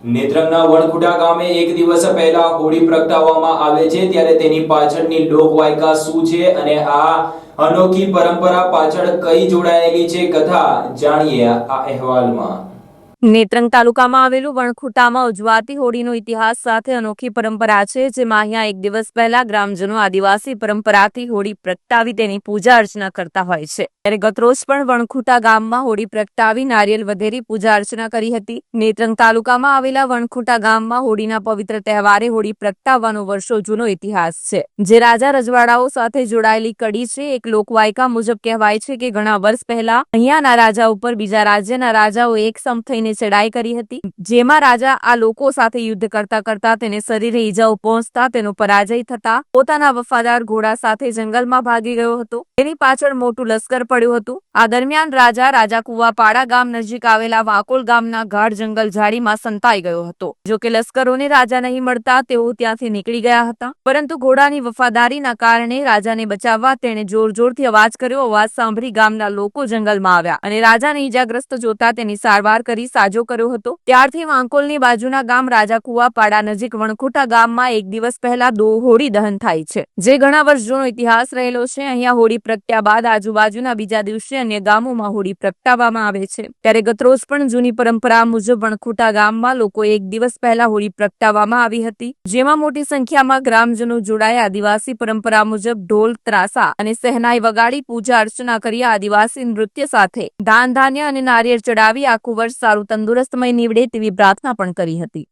નેત્રંગના વણખુટા ગામે એક દિવસ પહેલા હોળી પ્રગટાવવામાં આવે છે ત્યારે તેની પાછળની લોકવાયકા શું છે અને આ અનોખી પરંપરા પાછળ કઈ જોડાયેલી છે કથા જાણીએ આ અહેવાલમાં। નેત્રંગ તાલુકામાં આવેલું વણખુટામાં ઉજવાતી હોળીનો ઇતિહાસ સાથે અનોખી પરંપરા છે, જેમાં અહીંયા એક દિવસ પહેલા ગ્રામજનો આદિવાસી પરંપરાથી હોળી પ્રગટાવી તેની પૂજા અર્ચના કરતા હોય છે। ત્યારે ગતરોજ પણ વણખુટા ગામમાં હોળી પ્રગટાવી નારિયેલ વધેરી પૂજા અર્ચના કરી હતી। નેત્રંગ તાલુકામાં આવેલા વણખુટા ગામમાં હોળીના પવિત્ર તહેવારે હોળી પ્રગટાવવાનો વર્ષો જૂનો ઇતિહાસ છે, જે રાજા રજવાડાઓ સાથે જોડાયેલી કડી છે। એક લોકવાયકા મુજબ કહેવાય છે કે ઘણા વર્ષ પહેલા અહીંયાના રાજા ઉપર બીજા રાજ્યના રાજાઓ એક સમ થઈને ચડાઈ કરી હતી, જેમાં રાજા આ લોકો સાથે યુદ્ધ કરતા કરતા તેને શરીરે ઈજાઓ પહોંચતા તેનો પરાજય થતા પોતાના વફાદાર ઘોડા સાથે જંગલમાં ભાગી ગયો હતો। તેની પાછળ મોટું લશ્કર પડ્યું હતું। આ દરમિયાન રાજા કુવાપાડા ગામ નજીક આવેલા વાકોલ ગામના ગાઢ જંગલ ઝાડીમાં સંતાઈ ગયો હતો। જો કે લશ્કરોને રાજા નહીં મળતા તેઓ ત્યાંથી નીકળી ગયા હતા, પરંતુ ઘોડાની વફાદારીના કારણે રાજાને બચાવવા તેણે જોરથી અવાજ કર્યો। અવાજ સાંભળી ગામના લોકો જંગલમાં આવ્યા અને રાજાને ઈજાગ્રસ્ત જોતા તેની સારવાર કરી સાજો કર્યો હતો। ત્યારથી વાંકોલની બાજુના ગામ રાજા કુવાપાડા નજીક વણખુટા ગામમાં એક દિવસ પહેલા હોળી દહન થાય છે, જે ઘણા વર્ષ જૂનો ઇતિહાસ રહેલો છે। અહીંયા હોળી પ્રગટ્યા બાદ આજુબાજુના બીજા દિવસે અન્ય ગામોમાં હોળી પ્રગટાવવામાં આવે છે। ત્યારે ગતરોજ પણ જૂની પરંપરા મુજબ વણખુટા ગામમાં લોકો એક દિવસ પહેલા હોળી પ્રગટાવવામાં આવી હતી, જેમાં મોટી સંખ્યામાં ગ્રામજનો જોડાયા। આદિવાસી પરંપરા મુજબ ઢોલ, ત્રાસા અને શહેનાઈ વગાડી પૂજા અર્ચના કરી આદિવાસી નૃત્ય સાથે દાન ધાન્ય અને નારિયેળ ચડાવી આખું વર્ષ સારું તંદુરસ્તમય નીવડે તેવી પ્રાર્થના પણ કરી હતી।